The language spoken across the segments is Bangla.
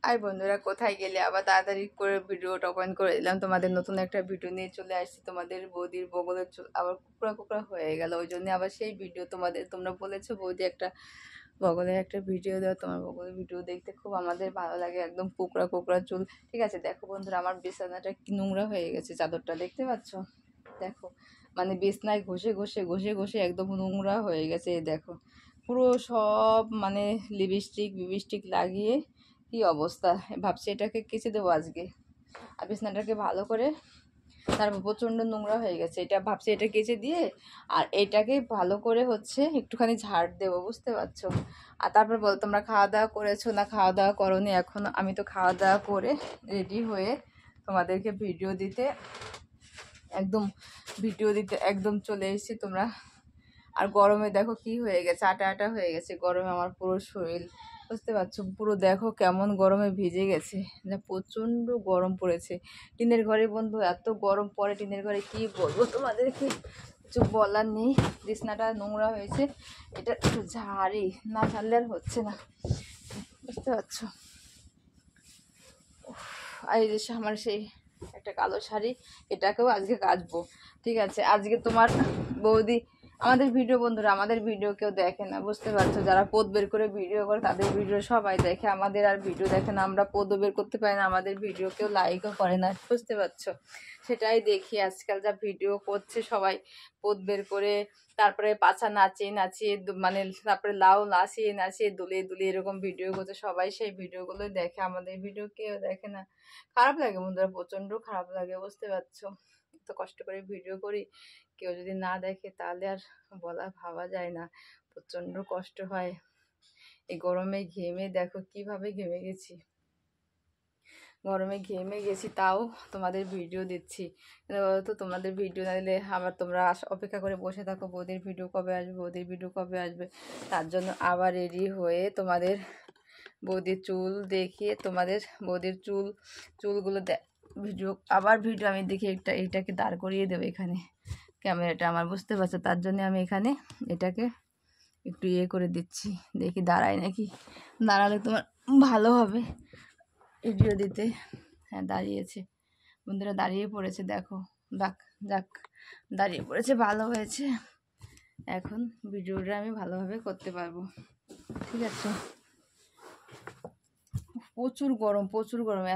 আর বন্ধুরা কোথায় গেলে আবার তাড়াতাড়ি করে ভিডিওটা ওপেন করে দিলাম, তোমাদের নতুন একটা ভিডিও নিয়ে চলে আসছি। তোমাদের বৌদির বগলের চুল আবার কুকড়া কুকড়া হয়ে গেল, ওই জন্য আবার সেই ভিডিও তোমরা বলেছো বৌদি একটা বগলের একটা ভিডিও দাও। তোমার বগলের ভিডিও দেখতে খুব আমাদের ভালো লাগে, একদম কুকড়া কুকড়া চুল। ঠিক আছে, দেখো বন্ধুরা আমার বিছানাটা কি নোংরা হয়ে গেছে, চাদরটা দেখতে পাচ্ছ? দেখো মানে বিছনায় ঘষে ঘষে ঘষে ঘষে একদম নোংরা হয়ে গেছে। এই দেখো পুরো সব মানে লিপস্টিক লাগিয়ে কি অবস্থা। ভাবছি এটাকে কেচে দেবো আজকে, আর বিছনাটাকে ভালো করে, তারপর প্রচণ্ড নোংরা হয়ে গেছে এটা, ভাবছি এটা কেচে দিয়ে আর এটাকে ভালো করে হচ্ছে একটুখানি ঝাড় দেবো, বুঝতে পারছো? আর তারপর বলো তোমরা খাওয়া দাওয়া করেছো না খাওয়া দাওয়া করোনি এখনো? আমি তো খাওয়া দাওয়া করে রেডি হয়ে তোমাদেরকে ভিডিও দিতে একদম চলে এসেছি। তোমরা আর গরমে দেখো কি হয়ে গেছে, আটা আটা হয়ে গেছে গরমে আমার পুরো শরীর, বুঝতে পারছো? পুরো দেখো কেমন গরমে ভিজে গেছে, না প্রচণ্ড গরম পড়েছে। টিনের ঘরে বন্ধু এত গরম পড়ে, টিনের ঘরে কি বলবো তোমাদেরকে, কিছু বলার নেই। বিছনাটা নোংরা হয়েছে, এটা একটু ঝাড়ি, না ঝাড়লে আর হচ্ছে না, বুঝতে পারছো? আর এই যে আমার সেই একটা কালো শাড়ি, এটাকেও আজকে কাচবো। ঠিক আছে, আজকে তোমার বৌদি আমাদের ভিডিও, বন্ধুরা আমাদের ভিডিও কেউ দেখে না, বুঝতে পারছো? যারা পদ বের করে ভিডিও করে তাদের ভিডিও সবাই দেখে, আমাদের আর ভিডিও দেখে না। আমরা পদও বের করতে পারি না, আমাদের ভিডিও কেউ লাইকও করে না, বুঝতে পারছো? সেটাই দেখি আজকাল যা ভিডিও করছে সবাই পদ বের করে, তারপরে পাছা নাচিয়ে নাচিয়ে মানে তারপরে লাউ নাচিয়ে নাচিয়ে দুলিয়ে দুলিয়ে এরকম ভিডিও করছে, সবাই সেই ভিডিওগুলো দেখে, আমাদের ভিডিও কেউ দেখে না। খারাপ লাগে বন্ধুরা, প্রচণ্ড খারাপ লাগে, বুঝতে পারছো? এত কষ্ট করে ভিডিও করি, কেউ যদি না দেখে তাহলে আর ভাবা যায় না, প্রচণ্ড কষ্ট হয়। এই গরমে ঘেমে দেখো কিভাবে ঘেমে গেছি, গরমে ঘেমে গেছি, তাও তোমাদের ভিডিও দিচ্ছি। তো তোমাদের ভিডিও না দিলে আবার তোমরা অপেক্ষা করে বসে থাকো বৌদির ভিডিও কবে আসবে, বৌদির ভিডিও কবে আসবে। তার জন্য আবার রেডি হয়ে তোমাদের বৌদির চুল দেখিয়ে, তোমাদের বৌদির চুলগুলো ভিডিও আমি দেখি এইটাকে দাঁড় করিয়ে দেবো এখানে, ক্যামেরাটা আমার, বুঝতে পারছো? তার জন্য আমি এখানে এটাকে একটু করে দিচ্ছি, দেখি দাঁড়ায় নাকি, দাঁড়ালে তোমার ভালো হবে ভিডিও দিতে। হ্যাঁ দাঁড়িয়েছে বন্ধুরা, দাঁড়িয়ে পড়েছে দেখো, যাক যাক দাঁড়িয়ে পড়েছে, ভালো হয়েছে। এখন ভিডিওটা আমি ভালোভাবে করতে পারবো, ঠিক আছে? প্রচুর গরম,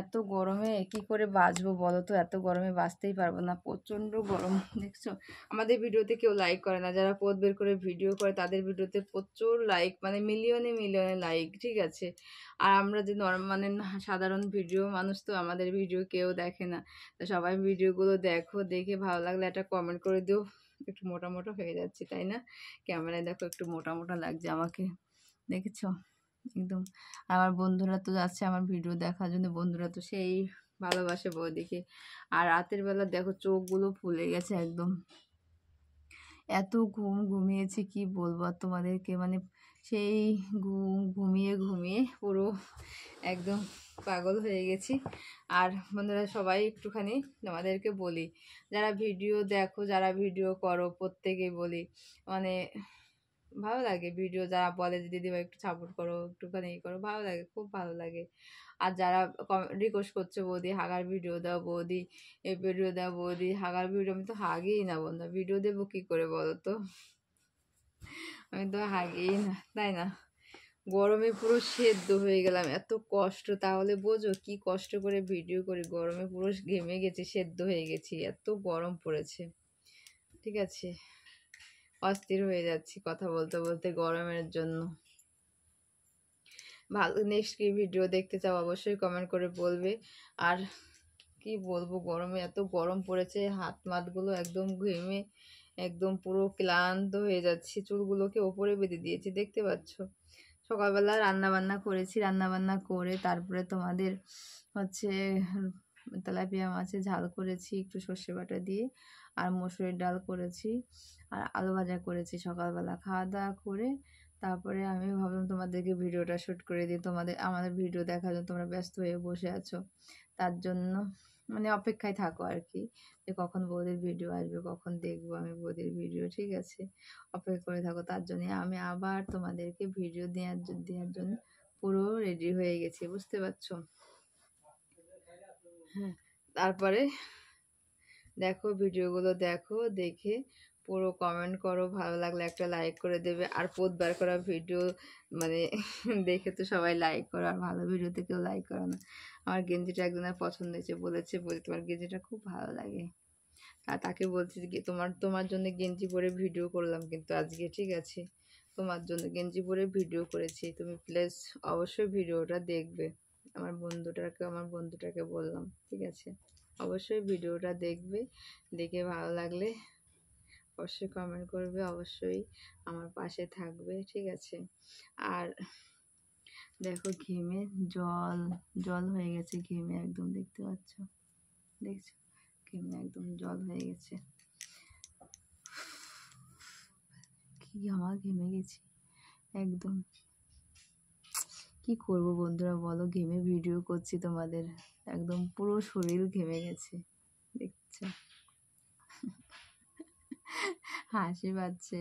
এত গরমে কি করে বাঁচবো বলো তো? এত গরমে বাঁচতেই পারবো না, প্রচণ্ড গরম। দেখছো আমাদের ভিডিওতে কেউ লাইক করে না, যারা পদ বের করে ভিডিও করে তাদের ভিডিওতে প্রচুর লাইক, মানে মিলিয়নে মিলিয়নে লাইক, ঠিক আছে? আর আমরা যে মানে সাধারণ ভিডিও মানুষ, তো আমাদের ভিডিও কেউ দেখে না। তো সবাই ভিডিওগুলো দেখো, দেখে ভালো লাগলে একটা কমেন্ট করে দিও। একটু মোটা মোটা হয়ে যাচ্ছি তাই না? ক্যামেরায় দেখো একটু মোটা মোটা লাগছে আমাকে, দেখেছো? একদম। আমার বন্ধুরা তো যাচ্ছে আমার ভিডিও দেখার জন্য, বন্ধুরা তো সেই ভালোবাসে বৌদিকে। আর রাতের বেলা দেখো চোখগুলো ফুলে গেছে একদম, এত ঘুমিয়েছি কি বলবো আর তোমাদেরকে, মানে সেই ঘুমিয়ে ঘুমিয়ে পুরো একদম পাগল হয়ে গেছি। আর বন্ধুরা সবাই একটুখানি তোমাদেরকে বলি, যারা ভিডিও দেখো, যারা ভিডিও করো, প্রত্যেকেই বলি মানে ভালো লাগে ভিডিও, যারা বলে যে দিদিভাই একটু সাপোর্ট করো, একটুখানি করো, ভালো লাগে, খুব ভালো লাগে। আর যারা রিকোয়েস্ট করছে বৌদি হাগার ভিডিও দাও, বৌদি এই ভিডিও দাও, বৌদি হাগার ভিডিও, আমি তো হাগিই না বন্ধু, ভিডিও দেবো কি করে বলো তো? আমি তো হাগিই না, তাই না? গরমে পুরো সেদ্ধ হয়ে গেলাম, এত কষ্ট, তাহলে বোঝো কি কষ্ট করে ভিডিও করি, গরমে পুরো ঘেমে গেছি, সেদ্ধ হয়ে গেছি, এত গরম পড়েছে, ঠিক আছে? অস্থির হয়ে যাচ্ছি কথা বলতে বলতে গরমের জন্য। ভালো নেক্সট কি ভিডিও দেখতে চাও অবশ্যই কমেন্ট করে বলবে। আর কি বলবো, গরমে এত গরম পড়েছে, হাত মাতগুলো একদম ঘেমে একদম পুরো ক্লান্ত হয়ে যাচ্ছি, চুলগুলোকে ওপরে বেঁধে দিয়েছি, দেখতে পাচ্ছ? সকালবেলা রান্না বান্না করেছি, রান্না বান্না করে তারপরে তোমাদের হচ্ছে তেলাপিয়া মাছের ঝাল করেছি একটু সর্ষে বাটা দিয়ে, আর মসুরের ডাল করেছি, আর আলু ভাজা করেছি। সকালবেলা খাওয়া দাওয়া করে তারপরে আমি ভাবলাম তোমাদেরকে ভিডিওটা শ্যুট করে দিই, আমাদের ভিডিও দেখার জন্য তোমরা ব্যস্ত হয়ে বসে আছো, তার জন্য মানে অপেক্ষায় থাকো আর কি, যে কখন বৌদির ভিডিও আসবে, কখন দেখবো আমি বৌদির ভিডিও, ঠিক আছে? অপেক্ষা করে থাকো, তার জন্য আমি আবার তোমাদেরকে ভিডিও দেওয়ার জন্য পুরো রেডি হয়ে গেছি, বুঝতে পারছো? হ্যাঁ, তারপরে দেখো ভিডিওগুলো দেখো, দেখে পুরো কমেন্ট করো, ভালো লাগলে একটা লাইক করে দেবে। আর প্রতিবার করা ভিডিও মানে দেখে তো সবাই লাইক করো, আর ভালো ভিডিওতে কেউ লাইক করো না। আমার গেঞ্জিটা একজনের পছন্দ হয়েছে, বলেছে তোমার গেঞ্জিটা খুব ভালো লাগে। আর তাকে বলছি যে তোমার তোমার জন্য গেঞ্জি পরে ভিডিও করলাম কিন্তু আজকে, ঠিক আছে? তোমার জন্য গেঞ্জি পরে ভিডিও করেছি, তুমি প্লিজ অবশ্যই ভিডিওটা দেখবে। আমার বন্ধুটাকে বললাম, ঠিক আছে? অবশ্যই ভিডিওটা দেখবে, দেখে ভালো লাগলে অবশ্যই কমেন্ট করবে, অবশ্যই আমার পাশে থাকবে, ঠিক আছে? আর দেখো ঘেমে জল জল হয়ে গেছে, ঘেমে একদম, দেখতে পাচ্ছ? দেখছো? ঘেমে একদম জল হয়ে গেছে, কি ঘামা, ঘেমে গেছি একদম। কি করব বন্ধুরা বলো, ঘেমে ভিডিও করছি তোমাদের, একদম পুরো শরীর ঘেমে গেছে, দেখছো? হাসি পাচ্ছে,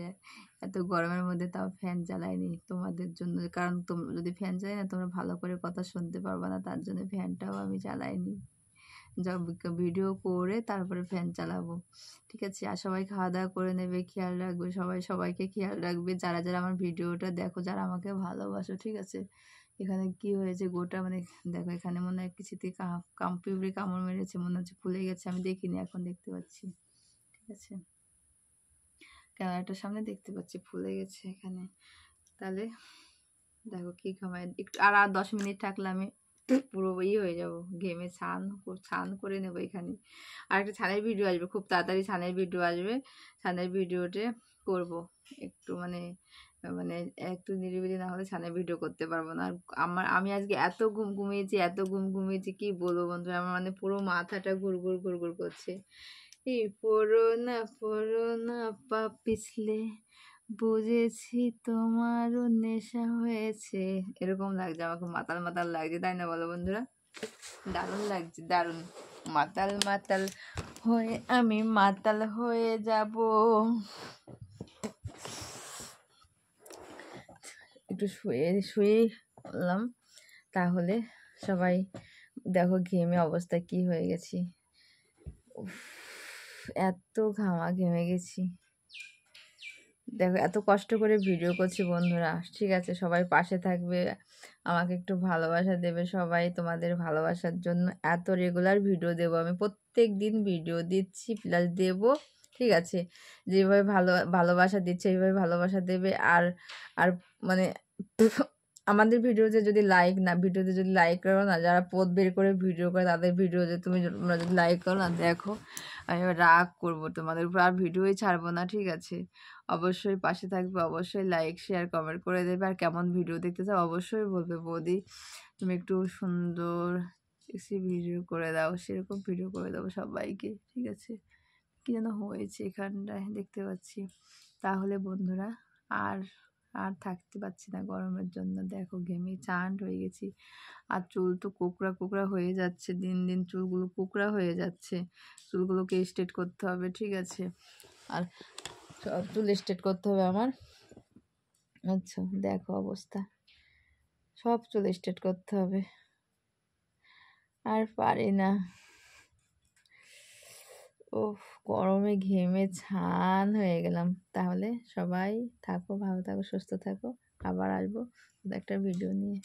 এত গরমের মধ্যে তাও ফ্যান চালাইনি তোমাদের জন্য, কারণ তোমরা যদি ফ্যান চালাই না তোমরা ভালো করে কথা শুনতে পারবে না, তার জন্য ফ্যানটাও আমি চালাইনি। ভিডিও করে তারপরে ফ্যান চালাবো, ঠিক আছে? আর সবাই খাওয়া দাওয়া করে নেবে, খেয়াল রাখবে, সবাই সবাইকে খেয়াল রাখবে, যারা যারা আমার ভিডিওটা দেখো, যারা আমাকে ভালোবাসো, ঠিক আছে? এখানে কি হয়েছে গোটা মানে দেখো, এখানে মনে হয় কিছুতে পিঁপড়ে কামড় মেরেছে, মনে হচ্ছে ফুলে গেছে, আমি দেখিনি, এখন দেখতে পাচ্ছি, ঠিক আছে? ক্যামেরাটার সামনে দেখতে পাচ্ছি ফুলে গেছে এখানে। তাহলে দেখো কি ঘামায়, একটু আর 10 মিনিট থাকলে আমি পুরো হয়ে যাব, ঘেমে স্নান করে নেবো এখানে। আর একটা ছানের ভিডিও আসবে খুব তাড়াতাড়ি, ছানের ভিডিও আসবে, ছানের ভিডিওতে করব একটু মানে মানে একটু নিরিবিলি না হলে ছানের ভিডিও করতে পারবো না। আর আমি আজকে এত ঘুমিয়েছি কি বলবো বন্ধুরা, আমার মানে পুরো মাথাটা ঘুর করছে। এই পড়ো না পা পিছলে, বুঝেছি তোমারও নেশা হয়েছে, এরকম লাগছে, আমাকে মাতাল মাতাল লাগছে, তাই না বলো বন্ধুরা? দারুণ লাগছে, দারুণ। মাতাল মাতাল হয়ে আমি মাতাল হয়ে যাব। একটু শুয়ে বললাম, তাহলে সবাই দেখো ঘেমে অবস্থা কি হয়ে গেছি, এত ঘেমে গেছি। দেখো এত কষ্ট করে ভিডিও করছি বন্ধুরা, ঠিক আছে? সবাই পাশে থাকবে, আমাকে একটু ভালোবাসা দেবে সবাই, তোমাদের ভালোবাসার জন্য এত রেগুলার ভিডিও দেবো আমি, প্রত্যেক দিন ভিডিও দিচ্ছি প্লাস দেব, ঠিক আছে? যেভাবে ভালোবাসা দিচ্ছে এইভাবে ভালোবাসা দেবে। আর আর মানে আমাদের ভিডিওতে যদি লাইক করো না, যারা পথ বের করে ভিডিও করে তাদের ভিডিওতে তোমরা যদি লাইক করো না, দেখো আমি রাগ করবো তোমাদের উপর, আর ভিডিওই ছাড়বো না, ঠিক আছে? অবশ্যই পাশে থাকবে, অবশ্যই লাইক শেয়ার কমেন্ট করে দেবে। আর কেমন ভিডিও দেখতে চাও অবশ্যই বলবে, বৌদি তুমি একটু সুন্দর ভিডিও করে দাও, সেরকম ভিডিও করে দেবো সবাইকে, ঠিক আছে? কি যেন হয়েছে এখানটায় দেখতে পাচ্ছি। তাহলে বন্ধুরা আর আর থাকতে পারছি না গরমের জন্য, দেখো ঘেমে চান হয়ে গেছি। আর চুল তো কোঁকড়া হয়ে যাচ্ছে, দিন দিন চুলগুলো কোঁকড়া হয়ে যাচ্ছে, চুলগুলোকে স্ট্রেট করতে হবে, ঠিক আছে? আর সব চুল স্ট্রেট করতে হবে আমার। আচ্ছা দেখো অবস্থা, সব চুল স্ট্রেট করতে হবে, আর পারি না। ওহ, গরমে ঘেমে ছান হয়ে গেলাম। তাহলে সবাই থাকো, ভালো থাকো, সুস্থ থাকো, আবার আসবো একটা ভিডিও নিয়ে।